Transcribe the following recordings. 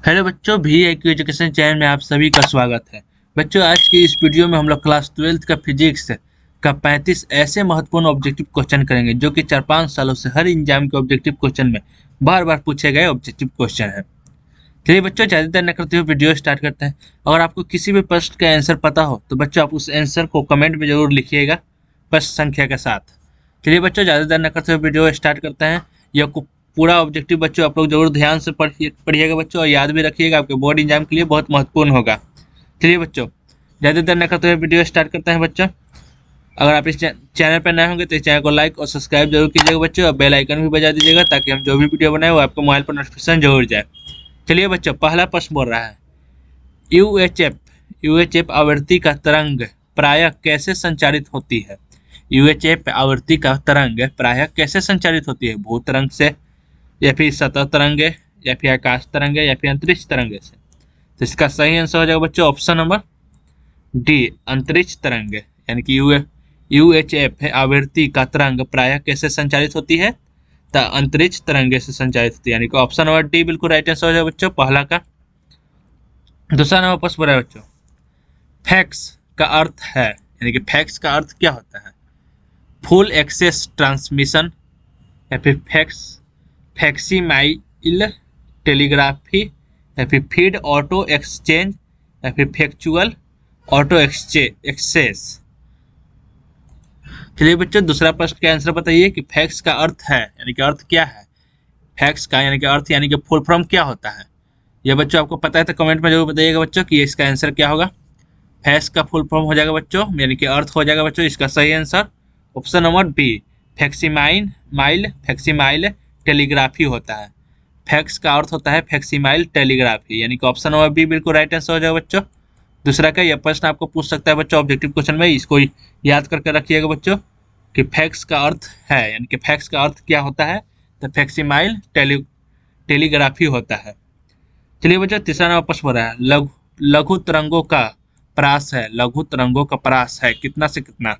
Hello बच्चों, VIQ education channel में आप सभी का स्वागत है। बच्चों, आज की इस वीडियो में हम लोग क्लास 12th का फिजिक्स का 35 ऐसे महत्वपूर्ण ऑब्जेक्टिव क्वेश्चन करेंगे जो कि 4-5 सालों से हर एग्जाम के ऑब्जेक्टिव क्वेश्चन में बार बार पूछे गए ऑब्जेक्टिव क्वेश्चन है। चलिए बच्चों, ज़्यादा देर न करते हुए वीडियो स्टार्ट करते हैं। अगर आपको किसी भी प्रश्न का आंसर पता हो तो बच्चों आप उस आंसर को कमेंट में जरूर लिखिएगा प्रश्न संख्या के साथ। चलिए बच्चों, ज़्यादा देर न करते हुए वीडियो स्टार्ट करते हैं। यह पूरा ऑब्जेक्टिव बच्चों आप लोग जरूर ध्यान से पढ़िएगा बच्चों, और याद भी रखिएगा, आपके बोर्ड एग्जाम के लिए बहुत महत्वपूर्ण होगा। चलिए बच्चों, ज़्यादा देर न करते हुए वीडियो स्टार्ट करते हैं बच्चों। अगर आप इस चैनल पर नए होंगे तो इस चैनल को लाइक और सब्सक्राइब जरूर कीजिएगा बच्चों, और बेल आइकन भी बजा दीजिएगा ताकि हम जो भी वीडियो बनाए वो आपको मोबाइल पर नोटिफिकेशन जरूर जाए। चलिए बच्चों, पहला प्रश्न बोल रहा है यूएचएफ आवृत्ति का तरंग प्रायः कैसे संचारित होती है। यूएचएफ आवृत्ति का तरंग प्रायः कैसे संचारित होती है? भू तरंग से, या फिर सतह तरंग, या फिर आकाश तरंग, या फिर अंतरिक्ष तरंग से। तो इसका सही आंसर हो जाएगा बच्चों ऑप्शन नंबर डी, अंतरिक्ष तरंग। यानी कि यूएचएफ आवृत्ति का तरंग प्रायः कैसे संचालित होती है? तो अंतरिक्ष तरंग से संचालित होती है। यानी कि ऑप्शन नंबर डी बिल्कुल राइट आंसर हो जाएगा बच्चों पहला का। दूसरा नंबर प्रश्न बोला है बच्चों, फैक्स का अर्थ है, यानी कि फैक्स का अर्थ क्या होता है? फुल एक्सेस ट्रांसमिशन, या फिर फैक्सीमाइल टेलीग्राफी, या फिर फीड ऑटो एक्सचेंज, या फिर फैक्चुअल ऑटो एक्सेस। चलिए बच्चों, दूसरा प्रश्न का आंसर बताइए कि फैक्स का अर्थ है, यानी कि अर्थ क्या है फैक्स का, यानी कि अर्थ, यानी कि फुल फॉर्म क्या होता है? ये बच्चों आपको पता है तो कमेंट में जरूर बताइएगा बच्चों कि इसका आंसर क्या होगा। फैक्स का फुल फॉर्म हो जाएगा बच्चों, यानी कि अर्थ हो जाएगा बच्चों इसका सही answer option number b, facsimile telegraphy होता है। फैक्स का अर्थ होता है फैक्सीमाइल टेलीग्राफी, यानी कि ऑप्शन नंबर बी बिल्कुल राइट आंसर हो जाएगा बच्चों। दूसरा का यह प्रश्न आपको पूछ सकता है बच्चों ऑब्जेक्टिव क्वेश्चन में, इसको याद करके रखिएगा बच्चों कि फैक्स का अर्थ है, यानी कि फैक्स का अर्थ क्या होता है? तो फैक्सीमाइल टेलीग्राफी होता है। चलिए बच्चों, तीसरा नंबर प्रश्न हो रहा है, लघु तरंगों का परास है, लघु तरंगों का परास है कितना से कितना?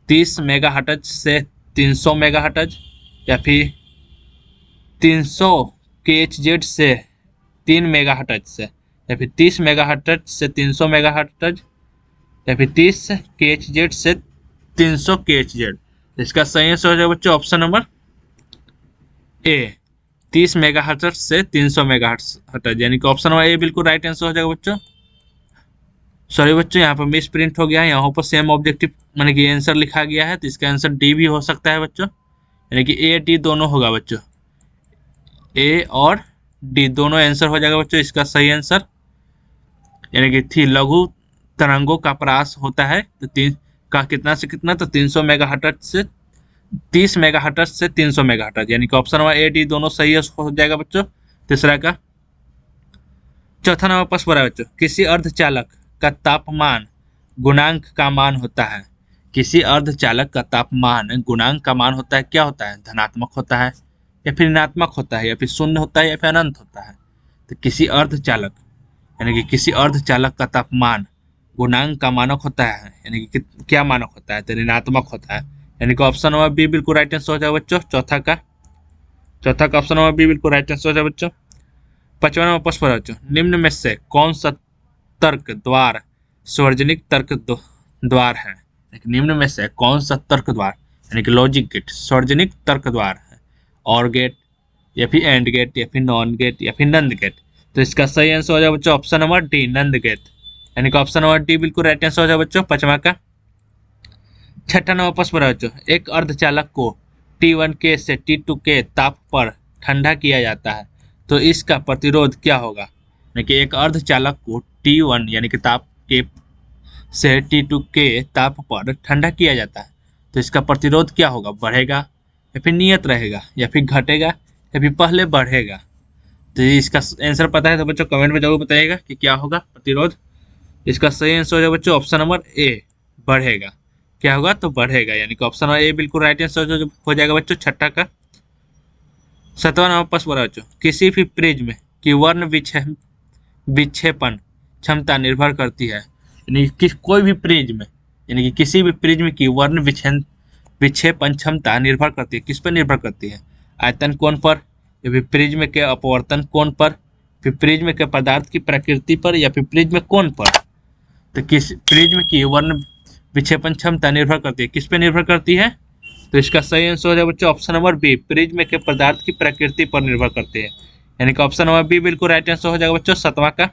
30 मेगाहर्ट्ज से 300 मेगाहर्ट्ज, या फिर 300 kHz से 3 मेगाहर्ट्ज से, या फिर 30 मेगाहर्ट्ज से 300 मेगाहर्ट्ज, या फिर 30 kHz से 300 kHz। इसका सही आंसर हो जाएगा बच्चों ऑप्शन नंबर ए, 30 मेगाहर्ट्ज से 300 मेगाहर्ट्ज, यानी कि ऑप्शन नंबर ए बिल्कुल राइट आंसर हो जाएगा बच्चों। सॉरी बच्चों, यहाँ पर मिस प्रिंट हो गया है, यहाँ पर सेम ऑब्जेक्टिव माने कि आंसर लिखा गया है, तो इसका आंसर डी भी हो सकता है बच्चों, यानी कि ए डी दोनों होगा बच्चों, ए और डी दोनों आंसर हो जाएगा बच्चों इसका सही आंसर। यानी कि थी लघु तरंगों का परास होता है तो का कितना से कितना? तो 300 मेगाहर्ट्ज से 30 मेगाहर्ट्ज से 300 मेगाहर्ट्ज, यानी कि ऑप्शन नंबर ए डी दोनों सही हो जाएगा बच्चों तीसरा का। चौथा नंबर प्रश्न बोला बच्चों, किसी अर्धचालक का तापमान गुणांक का मान होता है। किसी अर्धचालक का तापमान गुणांक का मान होता है, क्या होता है? धनात्मक होता है, या फिर ऋणात्मक होता है, या फिर शून्य होता है, या फिर अनंत होता है। तो किसी अर्धचालक, यानी कि किसी अर्धचालक का तापमान गुणांक का मानक होता है, यानी कि क्या मानक होता है? तो ऋणात्मक होता है, यानी कि ऑप्शन नंबर बी बिल्कुल राइट आंसर हो जाएगा बच्चों चौथा का ऑप्शन नंबर बी बिल्कुल राइट आंसर हो जाएगा बच्चों। पांचवा नंबर प्रश्न बच्चों, निम्न में से कौन सा तर्क द्वार सार्वजनिक तर्क द्वार है? निम्न में से कौन सा तर्क द्वार, यानी कि लॉजिक गेट सार्वजनिक तर्क द्वार है? और गेट, या फिर एंड गेट, या फिर नॉन गेट, या फिर नंद गेट। तो इसका सही आंसर हो जाएगा बच्चों ऑप्शन नंबर डी, नंद गेट, यानी कि ऑप्शन नंबर डी बिल्कुल राइट आंसर हो जाएगा बच्चों पांचवा का। छठा नंबर प्रश्न बच्चों, एक अर्धचालक को T1K से T2K ताप पर ठंडा किया जाता है, तो इसका प्रतिरोध क्या होगा? यानी कि एक अर्धचालक को T1 यानी कि ताप के से T2K ताप पर ठंडा किया जाता है, तो इसका प्रतिरोध क्या होगा? बढ़ेगा, या फिर नियत रहेगा, या फिर घटेगा, या फिर पहले बढ़ेगा? तो इसका आंसर पता है तो बच्चों कमेंट में जरूर बताइएगा कि क्या होगा प्रतिरोध। इसका सही आंसर हो जाएगा बच्चों ऑप्शन नंबर ए, बढ़ेगा। क्या होगा? तो बढ़ेगा, यानी कि ऑप्शन नंबर ए बिल्कुल राइट आंसर हो जाएगा बच्चों छठा का। सातवां नंबर प्रश्न बोला बच्चों, किसी भी प्रिज्म की वर्ण विक्षेपण क्षमता निर्भर करती है, यानी कि कोई भी प्रिज्म, यानी कि किसी भी प्रिज्म की वर्ण विक्षेपण क्षमता निर्भर करती है, किस पर निर्भर करती है? आयतन कोण पर, या फिर प्रिज्म के अपवर्तन कोण पर, फिर प्रिज्म के पदार्थ की प्रकृति पर या फिर प्रिज्म कोण पर। तो किस प्रिज्म की वर्ण विक्षेपण क्षमता निर्भर करती है, किस पे निर्भर करती है? तो इसका सही आंसर हो जाएगा बच्चों ऑप्शन नंबर बी, प्रिज्म के पदार्थ की प्रकृति पर निर्भर करती है, यानी कि ऑप्शन नंबर बी बिल्कुल राइट आंसर हो जाएगा बच्चों 7वां का।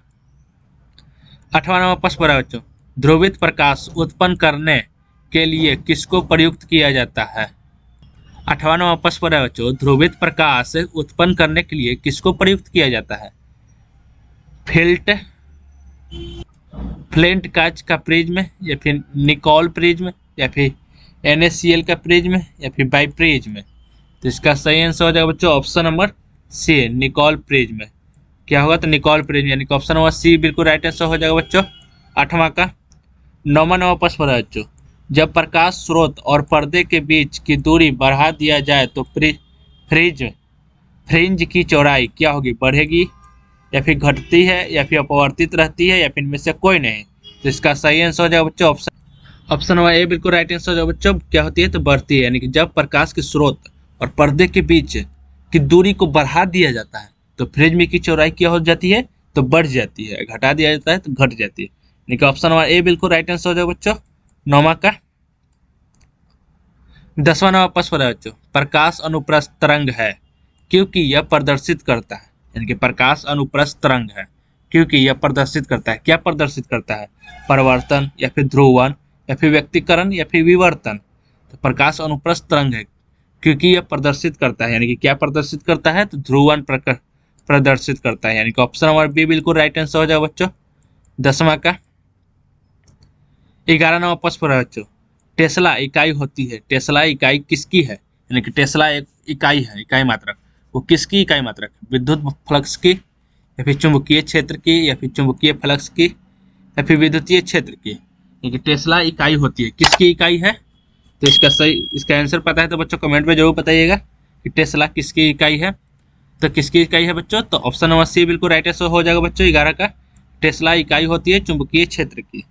8वां नंबर प्रश्न है बच्चों, ध्रुवित प्रकाश उत्पन्न करने के लिए किसको प्रयुक्त किया जाता है? 8वां नंबर प्रश्न है बच्चों, ध्रुवित प्रकाश उत्पन्न करने के लिए किसको प्रयुक्त किया जाता है? फ्लिंट कांच का प्रिज्म, या फिर निकोल प्रिज्म, या फिर NaCl का प्रिज्म, या फिर बाइप्रिज्म। तो इसका सही आंसर हो जाएगा बच्चों option number C, Nicol prism. क्या होगा? तो निकोल प्रिज्म, यानी कि ऑप्शन नंबर सी बिल्कुल राइट आंसर हो जाएगा बच्चों 8वां का। 9वां नंबर प्रश्न है बच्चों, जब प्रकाश स्रोत और पर्दे के बीच की दूरी बढ़ा दिया जाए तो फ्रिंज की चौड़ाई क्या होगी? बढ़ेगी, या फिर घटती है, या फिर अपवर्तित रहती है, या फिर इनमें से कोई नहीं। तो इसका सही आंसर हो जाएगा बच्चों ऑप्शन नंबर ए बिल्कुल राइट आंसर हो जाएगा बच्चों। क्या होती है? तो बढ़ती है, यानी कि जब प्रकाश के स्रोत और पर्दे के बीच की दूरी को बढ़ा दिया जाता है तो प्रिज्म की चौड़ाई क्या हो जाती है? तो बढ़ जाती है। घटा दिया जाता है तो घट जाती है, यानी कि ऑप्शन नंबर ए बिल्कुल राइट आंसर हो जाएगा बच्चों 9वां का। 10वां नंबर प्रश्न है बच्चों, प्रकाश अनुप्रस्थ तरंग है क्योंकि यह प्रदर्शित करता है, यानी कि प्रकाश अनुप्रस्थ तरंग है क्योंकि यह प्रदर्शित करता है। क्या प्रदर्शित करता है? परिवर्तन, या फिर ध्रुवण, या फिर व्यक्तीकरण, या फिर विवर्तन। तो प्रकाश अनुप्रस्थ तरंग है क्योंकि यह प्रदर्शित करता है, यानी कि क्या प्रदर्शित करता है? तो ध्रुवण प्रदर्शित करता है, यानी कि ऑप्शन नंबर बी बिल्कुल राइट आंसर हो जाएगा बच्चों 10वां का। 11 नंबर प्रश्न है बच्चों, टेस्ला इकाई होती है, टेस्ला इकाई किसकी है? यानी कि टेस्ला एक इकाई है, इकाई मात्रक। वो किसकी इकाई मात्रक? विद्युत फ्लक्स की, या फिर चुंबकीय क्षेत्र की, या फिर चुंबकीय फ्लक्स की, या फिर विद्युतीय क्षेत्र की। यानी कि टेस्ला इकाई होती है, किसकी इकाई है? तो इसका आंसर पता है तो बच्चों कमेंट में जरूर बताइएगा कि टेस्ला किसकी इकाई है। तो किसकी इकाई है बच्चों? तो ऑप्शन नंबर सी बिल्कुल राइट आंसर हो जाएगा बच्चों 11 का। टेस्ला इकाई होती है चुंबकीय क्षेत्र की,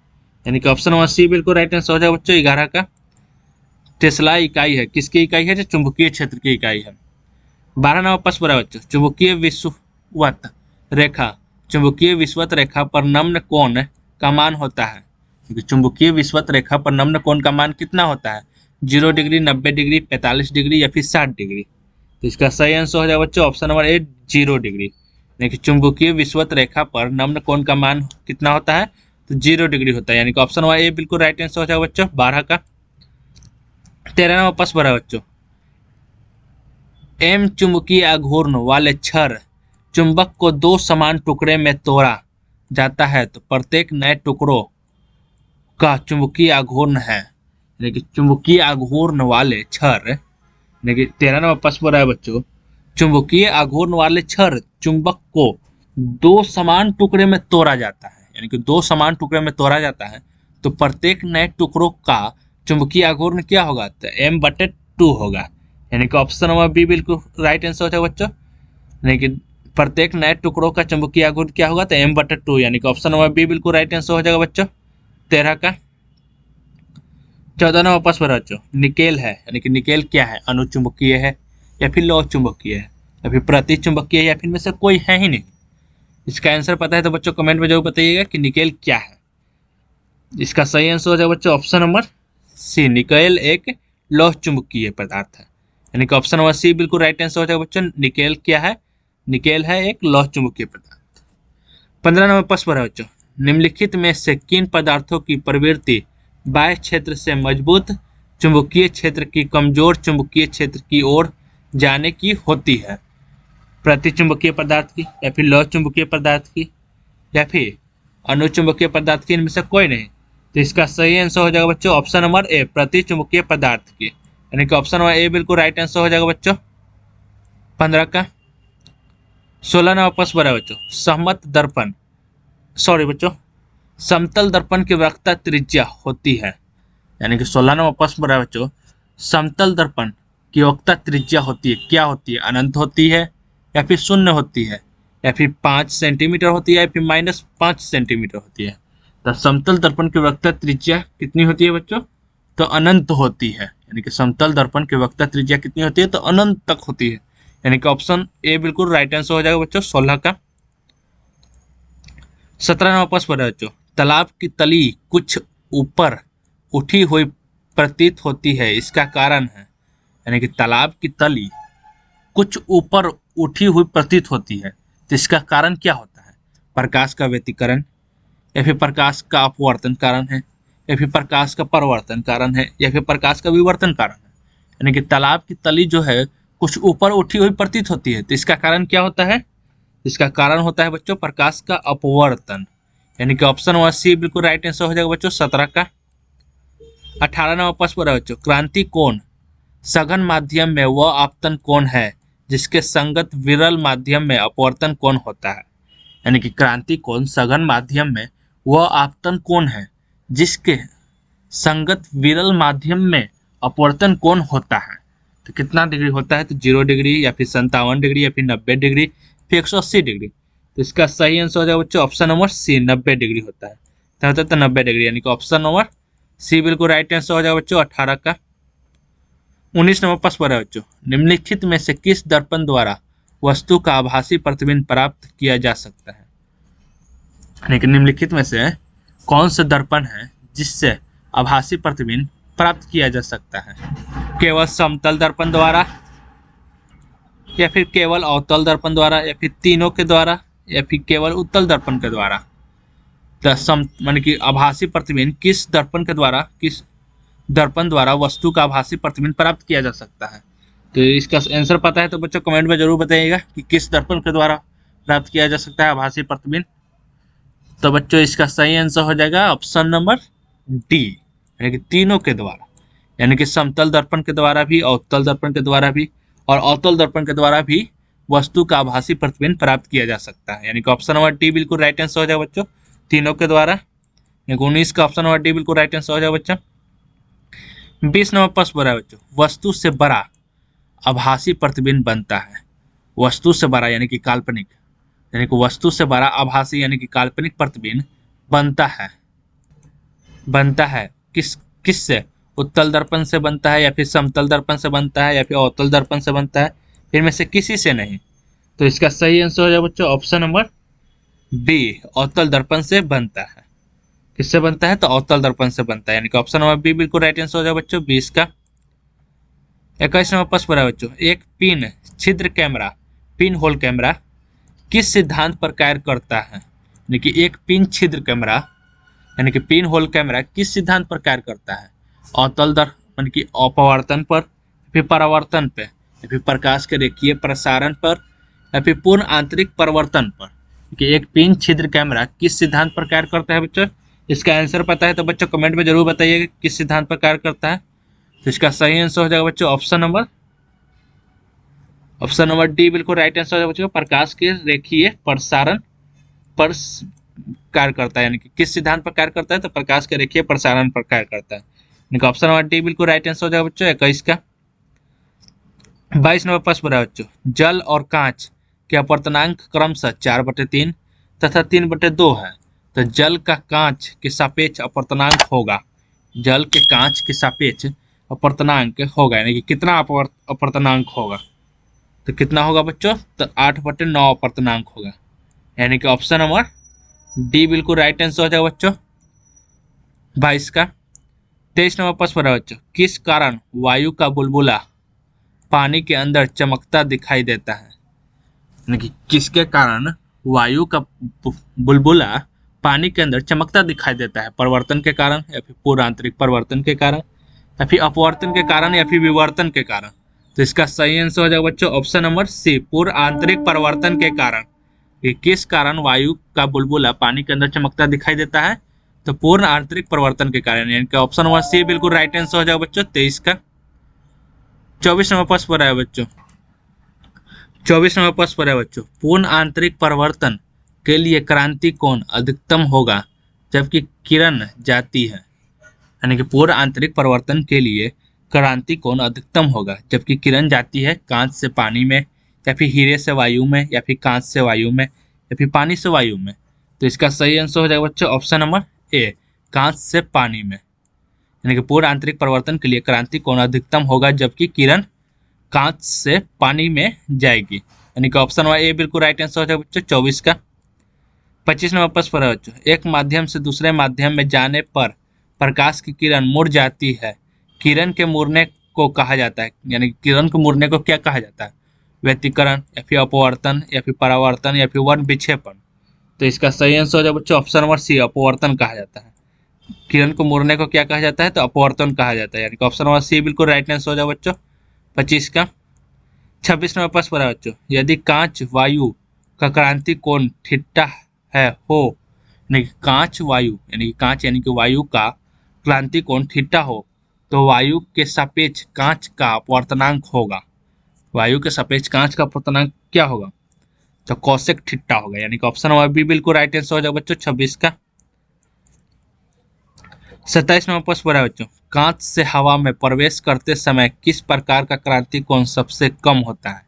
यानी कि ऑप्शन नंबर सी बिल्कुल राइट आंसर हो जाएगा बच्चों 11 का। टेस्ला इकाई है, किसकी इकाई है? जो चुंबकीय क्षेत्र की इकाई है। 12 नंबर प्रश्न है बच्चों, चुंबकीय विषुवत रेखा, चुंबकीय विषुवत रेखा पर नम्न कोण का मान होता है, क्योंकि चुंबकीय विषुवत रेखा पर नम्न कोण का मान कितना होता है? 0 डिग्री, 90 डिग्री, 45 डिग्री, या फिर 60 डिग्री। तो इसका सही आंसर हो जाएगा बच्चों ऑप्शन नंबर ए 0 डिग्री, यानी कि चुंबकीय विषुवत रेखा पर नम्न कोण का मान कितना होता है? तो 0 डिग्री होता है, यानी कि ऑप्शन नंबर ए बिल्कुल राइट आंसर हो जाएगा बच्चों 12 का। 13 नंबर प्रश्न है बच्चों, एम चुंबकीय आघूर्ण वाले क्षर चुंबक को 2 समान टुकड़े में तोड़ा जाता है तो प्रत्येक नए टुकड़ों का चुंबकीय आघूर्ण है, यानी कि चुंबकीय आघूर्ण वाले क्षर, यानी कि 13 नंबर प्रश्न है बच्चों, चुंबकीय आघूर्ण वाले क्षर चुंबक को 2 समान टुकड़े में तोड़ा जाता है, यानी कि 2 समान टुकड़े में तोड़ा जाता है तो प्रत्येक नए टुकड़ों का चुंबकीय आघूर्ण क्या होगा? तो m/2 होगा, यानी कि ऑप्शन नंबर बी बिल्कुल राइट आंसर हो जाएगा बच्चों, यानी कि प्रत्येक नए टुकड़ों का चुंबकीय आघूर्ण क्या होगा? तो m/2, यानी कि ऑप्शन नंबर बी बिल्कुल राइट आंसर हो जाएगा बच्चों 13 का। 14 नंबर प्रश्न बच्चों, निकेल है, यानी कि निकेल क्या है? अनुचुंबकीय है, या फिर लौह चुंबकीय है, या फिर प्रति चुंबकीय है, या फिर में से कोई है ही नहीं। इसका आंसर पता है तो बच्चों कमेंट में जरूर बताइएगा कि निकेल क्या है। इसका सही आंसर हो जाएगा बच्चों ऑप्शन नंबर सी, निकेल एक लौह चुंबकीय पदार्थ है, यानी कि ऑप्शन नंबर सी बिल्कुल राइट आंसर हो जाएगा बच्चों। निकेल क्या है? निकेल है एक लौह चुंबकीय पदार्थ। 15 नंबर प्रश्न है बच्चों, निम्नलिखित में से किन पदार्थों की प्रवृत्ति बाह्य क्षेत्र से मजबूत चुंबकीय क्षेत्र की कमजोर चुंबकीय क्षेत्र की ओर जाने की होती है? प्रति चुंबकीय पदार्थ की, या फिर लौह चुंबकीय पदार्थ की, या फिर अनुचुंबकीय पदार्थ की, इनमें से कोई नहीं। तो इसका सही आंसर हो जाएगा बच्चों ऑप्शन नंबर ए, प्रति चुंबकीय पदार्थ की, यानी कि ऑप्शन नंबर ए बिल्कुल राइट आंसर हो जाएगा बच्चों 15 का। 16 नंबर प्रश्न है बच्चों, समतल दर्पण की वक्रता त्रिज्या होती है, यानी कि 16 नंबर प्रश्न है बच्चों, समतल दर्पण की वक्रता त्रिज्या होती है, क्या होती है? अनंत होती है, या फिर शून्य होती है, या फिर 5 सेंटीमीटर होती है, या फिर -5 सेंटीमीटर होती है। तो समतल दर्पण की वक्रता त्रिज्या कितनी होती है बच्चों? तो अनंत होती है, यानी कि समतल दर्पण की वक्रता त्रिज्या कितनी होती है? तो अनंत तक होती है, यानी कि ऑप्शन ए बिल्कुल राइट आंसर हो जाएगा बच्चों 16 का। 17 नंबर प्रश्न पर है बच्चों, तालाब की तली कुछ ऊपर उठी हुई प्रतीत होती है, इसका कारण है। यानी कि तालाब की तली कुछ ऊपर उठी हुई प्रतीत होती है, तो इसका कारण क्या होता है? प्रकाश का व्यतिकरण, या फिर प्रकाश का अपवर्तन कारण है, या फिर प्रकाश का परावर्तन कारण है, या फिर प्रकाश का विवर्तन कारण है। यानी कि तालाब की तली जो है कुछ ऊपर उठी हुई प्रतीत होती है, तो इसका कारण क्या होता है? इसका कारण होता है बच्चों प्रकाश का अपवर्तन। यानी कि ऑप्शन नंबर सी बिल्कुल राइट आंसर हो जाएगा बच्चों 17 का। 18 नंबर प्रश्न पर है बच्चों, क्रांति कोण सघन माध्यम में वह आपतन कोण है जिसके संगत विरल माध्यम में अपवर्तन कोण होता है। यानी कि क्रांति कोण सघन माध्यम में वह आपतन कोण है जिसके संगत विरल माध्यम में अपवर्तन कोण होता है। तो कितना डिग्री होता है? तो 0 डिग्री, या फिर 57 डिग्री, या फिर 90 डिग्री, फिर 180 डिग्री। तो इसका सही आंसर हो जाएगा बच्चों ऑप्शन नंबर सी, 90 डिग्री होता है। तो होता है तो 90 डिग्री, यानी कि ऑप्शन नंबर सी बिल्कुल राइट आंसर हो जाएगा बच्चों 18 का। 19 नंबर प्रश्न पर है बच्चों, निम्नलिखित में से किस दर्पण द्वारा वस्तु का आभासी प्रतिबिंब प्राप्त किया जा सकता है? यानी कि निम्नलिखित में से कौन सा दर्पण है जिससे आभासी प्रतिबिंब प्राप्त किया जा सकता है? केवल समतल दर्पण द्वारा, या फिर केवल अवतल दर्पण द्वारा, या फिर तीनों के द्वारा, या फिर केवल उत्तल दर्पण के द्वारा? मानी कि आभासी प्रतिबिंब किस दर्पण के द्वारा, किस दर्पण द्वारा वस्तु का आभासी प्रतिबिंब प्राप्त किया जा सकता है? तो इसका आंसर पता है तो बच्चों कमेंट में जरूर बताइएगा कि किस दर्पण के द्वारा प्राप्त किया जा सकता है आभासी प्रतिबिंब। तो बच्चों इसका सही आंसर हो जाएगा ऑप्शन नंबर डी, यानी कि तीनों के द्वारा। यानी कि समतल दर्पण के द्वारा भी, अवतल दर्पण के द्वारा भी, और अवतल दर्पण के द्वारा भी वस्तु का आभासी प्रतिबिंब प्राप्त किया जा सकता है। यानी कि ऑप्शन नंबर डी बिल्कुल राइट आंसर हो जाएगा बच्चों, तीनों के द्वारा। 19 का ऑप्शन नंबर डी बिल्कुल राइट आंसर हो जाएगा बच्चों। 20 नंबर प्रश्न है बच्चों, वस्तु से बड़ा आभासी प्रतिबिंब बनता है। वस्तु से बड़ा यानी कि काल्पनिक, यानी कि वस्तु से बड़ा आभासी यानी कि काल्पनिक प्रतिबिंब बनता है किससे? उत्तल दर्पण से बनता है, या फिर समतल दर्पण से बनता है, या फिर अवतल दर्पण से बनता है, इनमें से किसी से नहीं। तो इसका सही आंसर हो जाएगा बच्चों ऑप्शन नंबर बी, अवतल दर्पण से बनता है। किससे बनता है? तो अवतल दर्पण से बनता है, यानी कि ऑप्शन नंबर बी बिल्कुल राइट आंसर हो जाएगा बच्चों 20 का। 21 नंबर प्रश्न पर है बच्चों, एक पिन छिद्र कैमरा, पिन होल कैमरा किस सिद्धांत पर कार्य करता है? यानी कि एक पिन छिद्र कैमरा यानी कि पिन होल कैमरा किस सिद्धांत पर कार्य करता है? अवतल दर्पण की अपवर्तन पर, फिर परावर्तन पे, या फिर प्रकाश के रेखीय प्रसारण पर, या फिर पूर्ण आंतरिक परिवर्तन पर। कि एक पिन छिद्र कैमरा किस सिद्धांत पर कार्य करता है बच्चों? इसका आंसर पता है तो बच्चों कमेंट में जरूर बताइएगा किस सिद्धांत पर कार्य करता है। तो इसका सही आंसर हो जाएगा बच्चों ऑप्शन नंबर डी बिल्कुल राइट आंसर हो जाएगा बच्चों, प्रकाश के रेखीय प्रसारण पर कार्य करता है। यानी कि किस सिद्धांत पर कार्य करता है? तो प्रकाश के रेखीय प्रसारण पर कार्य करता है। यानी कि ऑप्शन नंबर डी बिल्कुल राइट आंसर हो जाएगा बच्चों 21 का। 22 नंबर प्रश्न है बच्चों, जल और कांच के अपवर्तनांक क्रमशः 4/3 तथा 3/2 है। तो जल का कांच के सापेक्ष अपवर्तनांक होगा, जल के कांच के सापेक्ष अपवर्तनांक होगा, यानी कि कितना अपवर्तनांक होगा? तो कितना होगा बच्चों? तो 8/9 अपवर्तनांक होगा। यानी कि ऑप्शन नंबर डी बिल्कुल राइट आंसर हो जाएगा बच्चों 22 का। 23 नंबर प्रश्न है बच्चों, किस कारण वायु का बुलबुला पानी के अंदर चमकता दिखाई देता है? यानी कि किसके कारण वायु का बुलबुला पानी के अंदर चमकता दिखाई देता है? परिवर्तन के कारण, या फिर पूर्ण आंतरिक परिवर्तन के कारण, या फिर अपवर्तन के कारण, या फिर विवर्तन के कारण? तो इसका सही आंसर हो जाएगा बच्चों ऑप्शन नंबर सी, पूर्ण आंतरिक परिवर्तन के कारण। कि किस कारण वायु का बुलबुला पानी के अंदर चमकता दिखाई देता है? तो पूर्ण आंतरिक परिवर्तन के कारण, यानी कि ऑप्शन नंबर सी बिल्कुल राइट आंसर हो जाएगा बच्चों 23 का। 24 नंबर प्रश्न पर है बच्चों, 24 नंबर प्रश्न पर है बच्चों, पूर्ण आंतरिक परिवर्तन के लिए क्रांति कोण अधिकतम होगा जबकि किरण जाती है। यानी कि पूर्ण आंतरिक परिवर्तन के लिए क्रांति कोण अधिकतम होगा जबकि किरण जाती है कांच से पानी में, या फिर हीरे से वायु में, या फिर कांच से वायु में, या फिर पानी से वायु में। तो इसका सही आंसर हो जाएगा बच्चों ऑप्शन नंबर ए, कांच से पानी में। यानी कि पूर्ण आंतरिक परिवर्तन के लिए क्रांति कोण अधिकतम होगा जबकि किरण कांच से पानी में जाएगी। यानी कि ऑप्शन नंबर ए बिल्कुल राइट आंसर हो जाएगा बच्चों 24 का। 25 नंबर प्रश्न पर है बच्चों, एक माध्यम से दूसरे माध्यम में जाने पर प्रकाश की किरण मुड़ जाती है, किरण के मुड़ने को कहा जाता है, यानी किरण को मुड़ने को क्या कहा जाता है? व्यतिकरण या फिर अपवर्तन या फिर परावर्तन या फिर वर्ण विक्षेपण। तो इसका सही आंसर हो जाए बच्चों ऑप्शन नंबर सी, अपवर्तन कहा जाता है। किरण को मुड़ने को क्या कहा जाता है? तो अपवर्तन कहा जाता है, यानी कि ऑप्शन नंबर सी बिल्कुल राइट आंसर हो जाए बच्चों 25 का। 26 नंबर प्रश्न पर है बच्चों, यदि कांच वायु का क्रांति कोण थीटा है हो, यानी कि कांच वायु यानी कि कांच यानी कि वायु का क्रांति कोण थीटा हो, तो वायु के सापेक्ष कांच का अपवर्तनांक होगा। वायु के सापेक्ष कांच का अपवर्तनांक क्या होगा? तो कोसेक थीटा होगा, यानी कि ऑप्शन नंबर बी बिल्कुल राइट आंसर हो जाएगा बच्चों 26 का। 27 नंबर प्रश्न है बच्चों, कांच से हवा में प्रवेश करते समय किस प्रकार का क्रांति कोण सबसे कम होता है?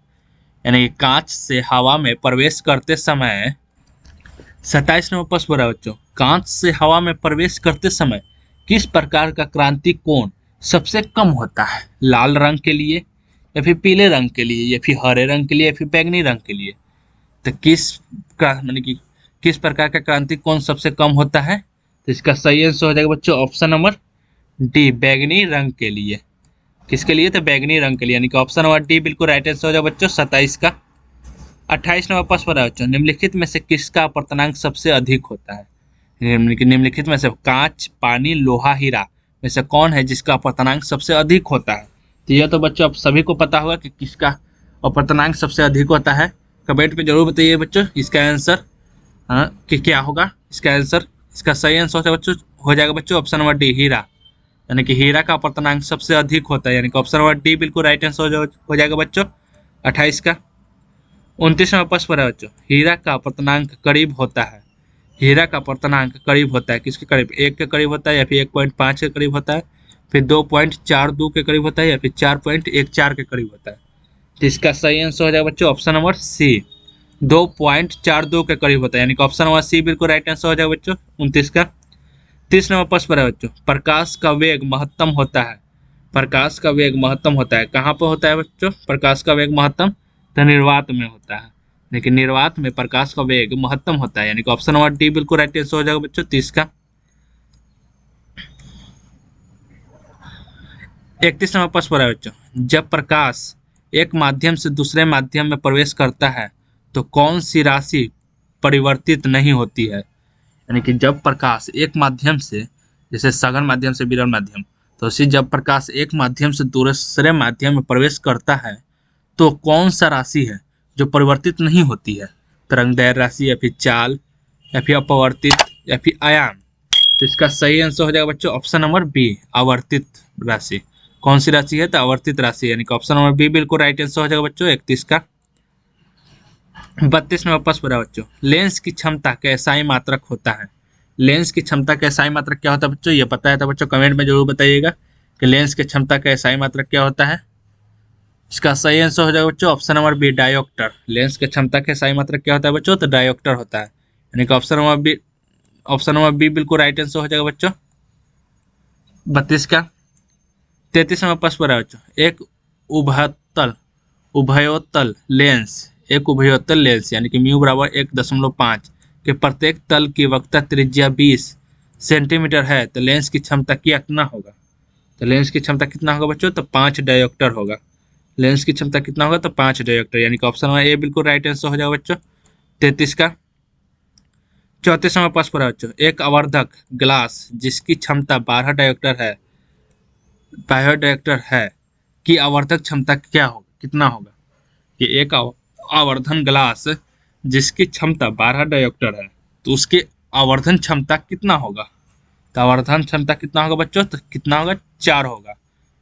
यानी कि कांच से हवा में प्रवेश करते समय 27 नंबर प्रश्न है बच्चों, कांच से हवा में प्रवेश करते समय किस प्रकार का क्रांति कोण सबसे कम होता है? लाल रंग के लिए या फिर पीले रंग के लिए या फिर हरे रंग के लिए या फिर बैंगनी रंग के लिए? तो किस प्रकार का क्रांति कोण सबसे कम होता है? तो इसका सही आंसर हो जाएगा बच्चों ऑप्शन नंबर डी, बैगनी रंग के लिए। किसके लिए? तो बैगनी रंग के लिए, यानी कि ऑप्शन नंबर डी बिल्कुल राइट आंसर हो जाएगा बच्चों 27 का। 28 नंबर प्रश्न है बच्चों, निम्नलिखित में से किसका अपवर्तनांक सबसे अधिक होता है? निम्नलिखित में से कांच, पानी, लोहा, हीरा में से कौन है जिसका अपवर्तनांक सबसे अधिक होता है? तो यह तो बच्चों आप सभी को पता होगा कि किसका अपवर्तनांक सबसे अधिक होता है। कमेंट में जरूर बताइए बच्चों इसका आंसर कि क्या होगा इसका आंसर। इसका सही आंसर हो जाएगा बच्चों ऑप्शन नंबर डी, हीरा, यानी कि हीरा का अपवर्तनांक सबसे अधिक होता है, यानी कि ऑप्शन नंबर डी बिल्कुल राइट आंसर हो जाएगा बच्चों 28 का। 29 नंबर प्रश्न है बच्चों, हीरा का अपवर्तनांक करीब होता है, हीरा का अपवर्तनांक करीब होता है किसके करीब? 1 के करीब होता है या फिर 1.5 के करीब होता है, फिर 2.42 के करीब होता है या फिर 4.14 के करीब होता है? तो इसका सही आंसर हो जाएगा बच्चों ऑप्शन नंबर सी, 2.42 के करीब होता है, यानी कि ऑप्शन नंबर सी बिल्कुल राइट आंसर हो जाएगा बच्चों 29 का। 30 नंबर प्रश्न है बच्चों, प्रकाश का वेग महत्तम होता है, प्रकाश का वेग महत्तम होता है कहाँ पर होता है बच्चों? प्रकाश का वेग महत्तम तो निर्वात में होता है, लेकिन निर्वात में प्रकाश का वेग महत्तम होता है, यानी कि ऑप्शन नंबर डी बिल्कुल राइट आंसर हो जाएगा बच्चों 30 का। 31 नंबर प्रश्न है बच्चों, जब प्रकाश एक माध्यम से दूसरे माध्यम में प्रवेश करता है तो कौन सी राशि परिवर्तित नहीं होती है? यानी कि जब प्रकाश एक माध्यम से, जैसे सघन माध्यम से विरल माध्यम, तो उसी जब प्रकाश एक माध्यम से दूसरे माध्यम में प्रवेश करता है तो कौन सा राशि है जो परिवर्तित नहीं होती है? तरंगदैर्घ्य राशि या फिर चाल या फिर अपवर्तित या फिर आयाम? तो इसका सही आंसर हो जाएगा बच्चों ऑप्शन नंबर बी, आवर्तित राशि। कौन सी राशि है? तो आवर्तित राशि, यानी कि ऑप्शन नंबर बी बिल्कुल राइट आंसर हो जाएगा बच्चों 31 का। 32 नंबर प्रश्न है बच्चों, लेंस की क्षमता का एसआई मात्रक होता है, लेंस की क्षमता का एसआई मात्रक क्या होता है बच्चों? ये पता है तो बच्चों कमेंट में जरूर बताइएगा कि लेंस की क्षमता का एसआई मात्रक क्या होता है। इसका सही आंसर हो जाएगा बच्चों option number B, dioptre. Lens की क्षमता का एसआई मात्रक क्या होता है बच्चों? तो डायोप्टर होता है, यानी कि ऑप्शन नंबर बी बिल्कुल राइट आंसर हो जाएगा बच्चों 32 का। 33 नंबर प्रश्न है बच्चों, एक उभयोत्तल लेंस यानी कि म्यू बराबर 1.5 के प्रत्येक तल की वक्रता त्रिज्या 20 सेंटीमीटर है, तो लेंस की क्षमता कितना होगा? तो लेंस की क्षमता कितना होगा बच्चों? तो 5 डायोप्टर होगा। लेंस की क्षमता कितना होगा? तो 5 डायोप्टर, यानी कि ऑप्शन नंबर ए बिल्कुल राइट आंसर हो जाएगा बच्चों 33 का। 34 नंबर प्रश्न है बच्चों, एक आवर्धक ग्लास जिसकी क्षमता 12 डायोप्टर है कि आवर्धक क्षमता क्या होगा, कितना होगा? कि एक आवर्धन ग्लास जिसकी क्षमता 12 डायोप्टर है तो उसकी आवर्धन क्षमता कितना होगा? तो आवर्धन क्षमता कितना होगा बच्चों? तो कितना होगा? 4 होगा,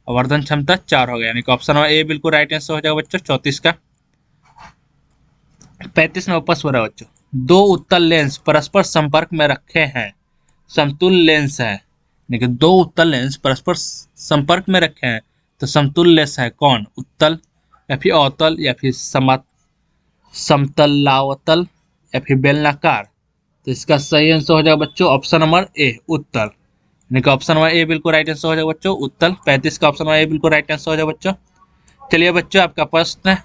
आवर्धन क्षमता 4 होगा, यानी कि ऑप्शन नंबर ए बिल्कुल राइट आंसर हो जाएगा बच्चों 34 का। 35 नंबर प्रश्न है बच्चों, दो उत्तल लेंस परस्पर संपर्क में रखे हैं, समतुल्य लेंस है, लेकिन दो उत्तल लेंस परस्पर संपर्क में रखे हैं तो समतुल्य लेंस है कौन? उत्तल या फिर अवतल या फिर समतलावतल या फिर बेलनाकार? तो इसका सही आंसर हो जाएगा बच्चों ऑप्शन नंबर ए, उत्तल, यानी कि ऑप्शन नंबर ए बिल्कुल राइट आंसर हो जाएगा बच्चों उत्तल। 35 का ऑप्शन नंबर ए बिल्कुल राइट आंसर हो जाएगा बच्चों। चलिए बच्चों आपका प्रश्न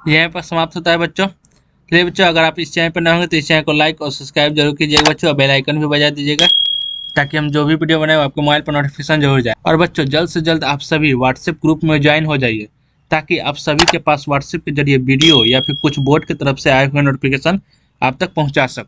यहीं पर समाप्त होता है बच्चों। चलिए बच्चों, अगर आप इस चैनल पर नए होंगे तो इस चैनल को लाइक और सब्सक्राइब जरूर कीजिएगा बच्चों, और बेल आइकन भी बजा दीजिएगा ताकि हम जो भी वीडियो बनाए वो आपके मोबाइल पर नोटिफिकेशन जरूर जाए। और बच्चों, जल्द से जल्द आप सभी व्हाट्सएप ग्रुप में ज्वाइन हो जाइए ताकि आप सभी के पास व्हाट्सएप के जरिए वीडियो या फिर कुछ बोर्ड की तरफ से आए हुए नोटिफिकेशन आप तक पहुंचा सकूं।